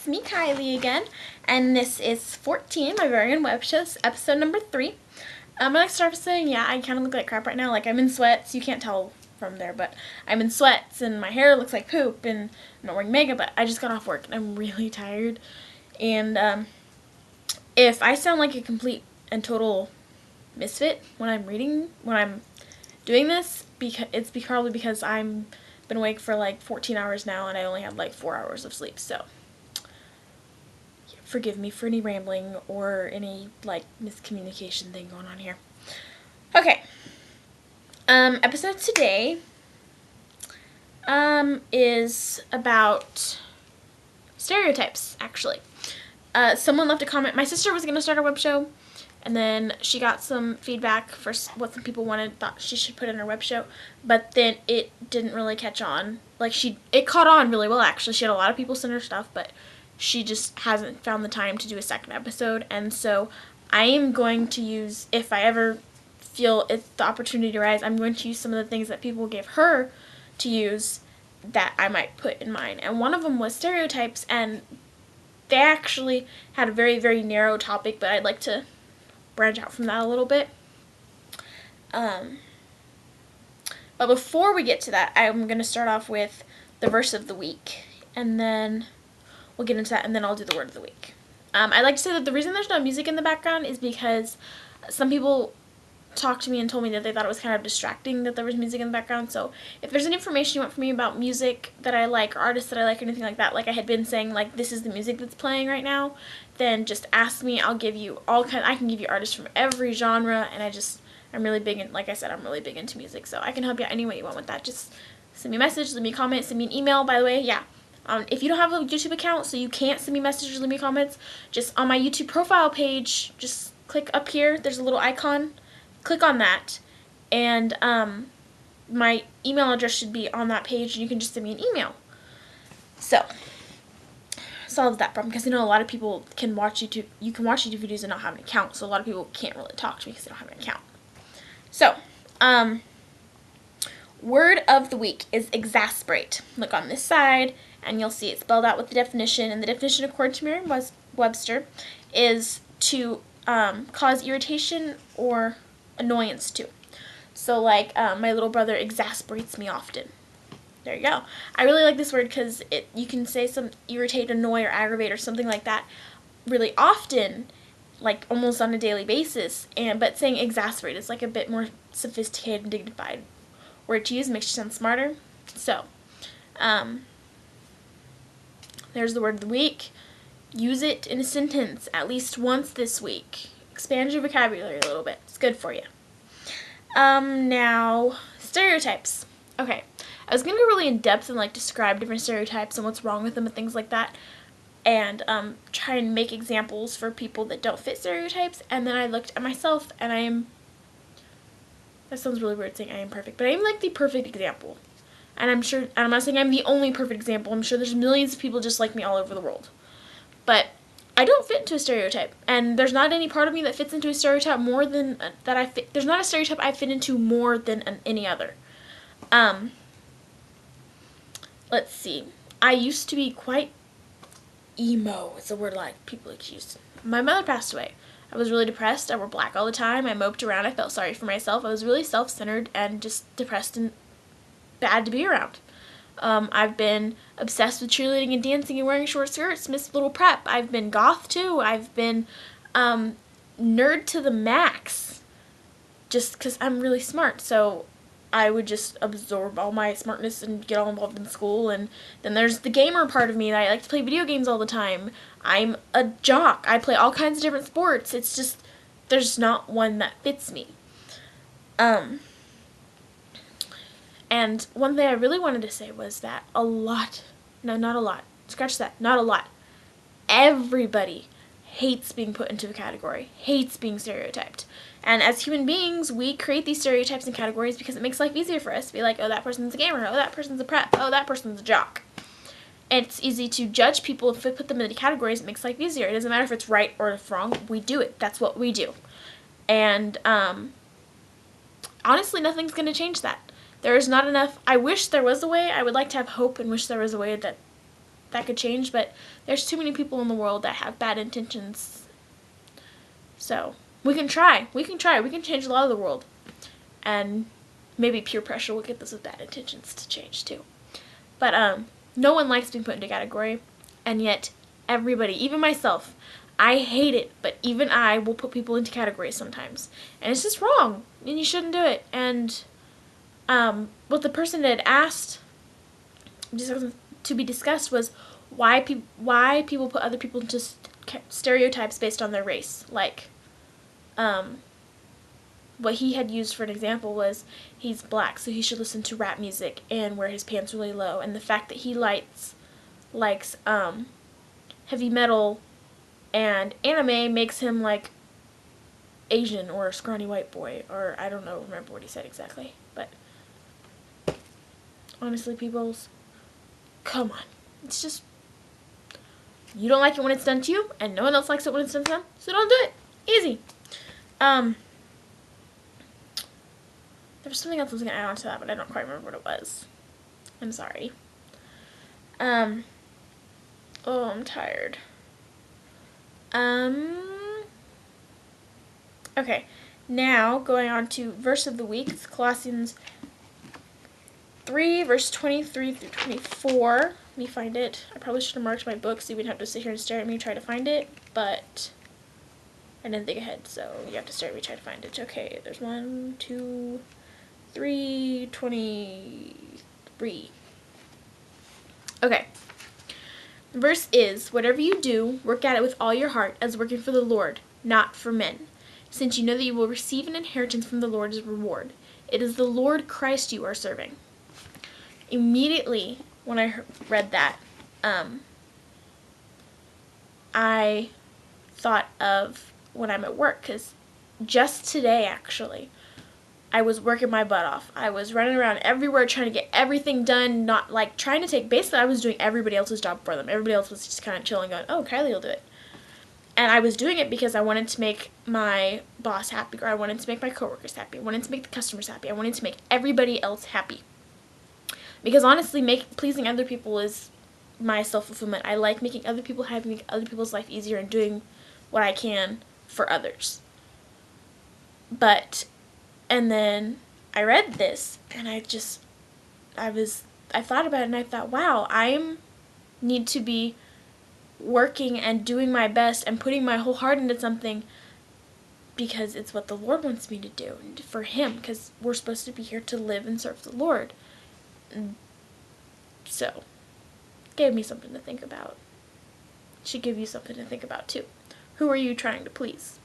it's me, Kylie, again, and this is 14, my very own web show, episode number 3. I'd like to start by saying, yeah, I kind of look like crap right now. Like, I'm in sweats. You can't tell from there, but I'm in sweats, and my hair looks like poop, and I'm not wearing makeup, but I just got off work, and I'm really tired. And if I sound like a complete and total misfit when I'm doing this, it's probably because I'm been awake for like 14 hours now, and I only had like 4 hours of sleep, so forgive me for any rambling or any like miscommunication thing going on here. Okay. Episode today is about stereotypes, actually. Someone left a comment. My sister was going to start a web show, and then she got some feedback for what some people thought she should put in her web show, but then it didn't really catch on. Like, it caught on really well, actually. She had a lot of people send her stuff, but she just hasn't found the time to do a second episode, and so I am going to use, if I ever feel it's the opportunity to rise, I'm going to use some of the things that people gave her to use that I might put in mine. And one of them was stereotypes, and they actually had a very, very narrow topic, but I'd like to branch out from that a little bit. But before we get to that, I'm going to start off with the verse of the week, and then we'll get into that, and then I'll do the word of the week. I'd like to say that the reason there's no music in the background is because some people talked to me and told me that they thought it was kind of distracting that there was music in the background. So if there's any information you want from me about music that I like, or artists that I like, or anything like that, like I had been saying, like this is the music that's playing right now, then just ask me. I'll give you I can give you artists from every genre, and I'm really big in, like I said, I'm really big into music, so I can help you out any way you want with that. Just send me a message, leave me a comment, send me an email. By the way, yeah. If you don't have a YouTube account, so you can't send me messages, leave me comments, just on my YouTube profile page, just click up here. There's a little icon. Click on that, and my email address should be on that page, and you can just send me an email. So, solve that problem, because I know a lot of people can watch YouTube. You can watch YouTube videos and not have an account, so a lot of people can't really talk to me because they don't have an account. So, word of the week is exasperate. Look on this side, and you'll see it spelled out with the definition. And the definition, according to Merriam-Webster, is to cause irritation or annoyance to. So, like, my little brother exasperates me often. There you go. I really like this word because you can say some irritate, annoy, or aggravate, or something like that really often, like almost on a daily basis. But saying exasperate is like a bit more sophisticated and dignified word to use. Makes you sound smarter. So, there's the word of the week. Use it in a sentence at least once this week. Expand your vocabulary a little bit. It's good for you. Now, stereotypes. Okay, I was going to go really in depth and like describe different stereotypes and what's wrong with them and things like that, and try and make examples for people that don't fit stereotypes. And then I looked at myself, and that sounds really weird saying I am perfect, but I am like the perfect example. And I'm not saying I'm the only perfect example. I'm sure there's millions of people just like me all over the world. But I don't fit into a stereotype, and there's not any part of me that fits into a stereotype more than that I fit. There's not a stereotype I fit into more than any other. Let's see. I used to be quite emo. It's a word like people like to use. My mother passed away. I was really depressed. I wore black all the time. I moped around. I felt sorry for myself. I was really self-centered and just depressed and bad to be around. I've been obsessed with cheerleading and dancing and wearing short skirts, missed little prep. I've been goth too. I've been nerd to the max just because I'm really smart. So I would just absorb all my smartness and get all involved in school. And then there's the gamer part of me that I like to play video games all the time. I'm a jock. I play all kinds of different sports. It's just there's not one that fits me. And one thing I really wanted to say was that not a lot, everybody hates being put into a category, hates being stereotyped. And as human beings, we create these stereotypes and categories because it makes life easier for us to be like, oh, that person's a gamer, oh, that person's a prep, oh, that person's a jock. And it's easy to judge people if we put them into categories. It makes life easier. It doesn't matter if it's right or if wrong. We do it. That's what we do. And honestly, nothing's going to change that. There is not enough. I wish there was a way. I would like to have hope and wish there was a way that that could change, but there's too many people in the world that have bad intentions. So we can try. We can change a lot of the world. And maybe peer pressure will get those with bad intentions to change too. But no one likes being put into a category, and yet everybody, even myself, I hate it, but even I will put people into categories sometimes. And it's just wrong, and you shouldn't do it. And what the person had asked to be discussed was why people put other people into stereotypes based on their race. Like, what he had used for an example was he's black, so he should listen to rap music and wear his pants really low. And the fact that he likes heavy metal and anime makes him like Asian or a scrawny white boy, or I don't know, remember what he said exactly. But honestly, peoples, come on. It's just, you don't like it when it's done to you, and no one else likes it when it's done to them, so don't do it. Easy. There was something else I was going to add on to that, but I don't quite remember what it was. I'm sorry. Oh, I'm tired. Okay. Now, going on to verse of the week. It's Colossians 3, verse 23 through 24. Let me find it. I probably should have marked my book so you wouldn't have to sit here and stare at me and try to find it, but I didn't think ahead, so you have to stare at me and try to find it. Okay, there's 1, 2, 3, 23. Okay. The verse is, whatever you do, work at it with all your heart as working for the Lord, not for men, since you know that you will receive an inheritance from the Lord as a reward. It is the Lord Christ you are serving. Immediately when I read that, I thought of when I'm at work, because just today, actually, I was working my butt off. I was running around everywhere trying to get everything done, not like trying to take, basically I was doing everybody else's job for them. Everybody else was just kind of chilling going, oh, Kylie will do it. And I was doing it because I wanted to make my boss happy, or I wanted to make my coworkers happy. I wanted to make the customers happy. I wanted to make everybody else happy. Because honestly, pleasing other people is my self-fulfillment. I like making other people happy, making other people's life easier, and doing what I can for others. And then I read this, and I thought about it, and I thought, wow, I need to be working and doing my best and putting my whole heart into something because it's what the Lord wants me to do, and for Him, because we're supposed to be here to live and serve the Lord. So, it gave me something to think about. It should give you something to think about too. Who are you trying to please?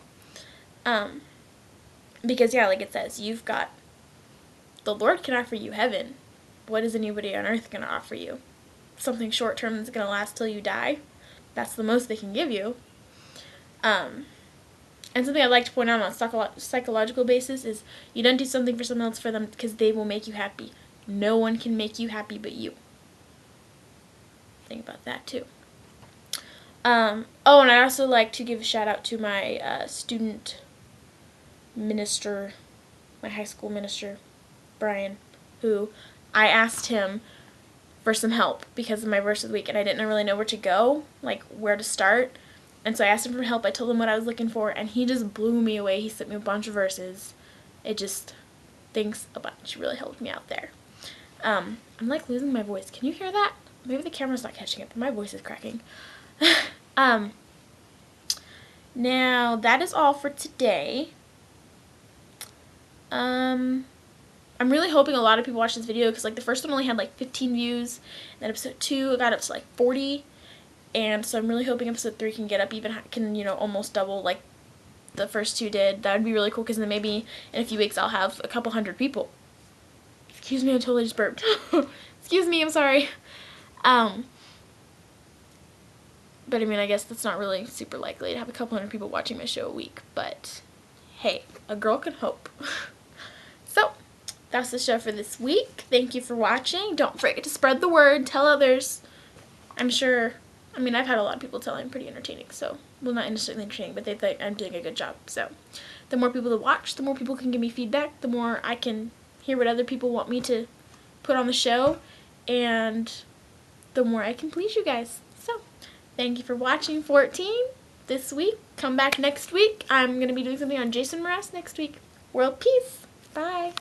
Because, yeah, like it says, you've got, the Lord can offer you heaven. What is anybody on earth going to offer you? Something short-term that's going to last till you die? That's the most they can give you. And something I'd like to point out on a psychological basis is you don't do something for someone else for them because they will make you happy. No one can make you happy but you. Think about that, too. Oh, and I'd also like to give a shout-out to my student minister, my high school minister, Brian, who I asked him for some help because of my verse of the week, and I didn't really know where to go, like where to start, and so I asked him for help. I told him what I was looking for, and he just blew me away. He sent me a bunch of verses. Thanks a bunch. He really helped me out there. I'm like losing my voice. Can you hear that? Maybe the camera's not catching it, but my voice is cracking. Now, that is all for today. I'm really hoping a lot of people watch this video because, like, the first one only had, like, 15 views. And then episode 2 got up to, like, 40. And so I'm really hoping episode 3 can get up almost double, like, the first 2 did. That would be really cool because then maybe in a few weeks I'll have a couple hundred people. Excuse me, I totally just burped. Excuse me, I'm sorry. But, I mean, I guess that's not really super likely to have a couple hundred people watching my show a week. But, hey, a girl can hope. So, that's the show for this week. Thank you for watching. Don't forget to spread the word. Tell others. I'm sure, I mean, I've had a lot of people tell I'm pretty entertaining. So, well, not necessarily entertaining, but they think I'm doing a good job. So, the more people that watch, the more people can give me feedback. The more I can hear what other people want me to put on the show. And the more I can please you guys. So, thank you for watching 14 this week. Come back next week. I'm going to be doing something on Jason Mraz next week. World peace. Bye.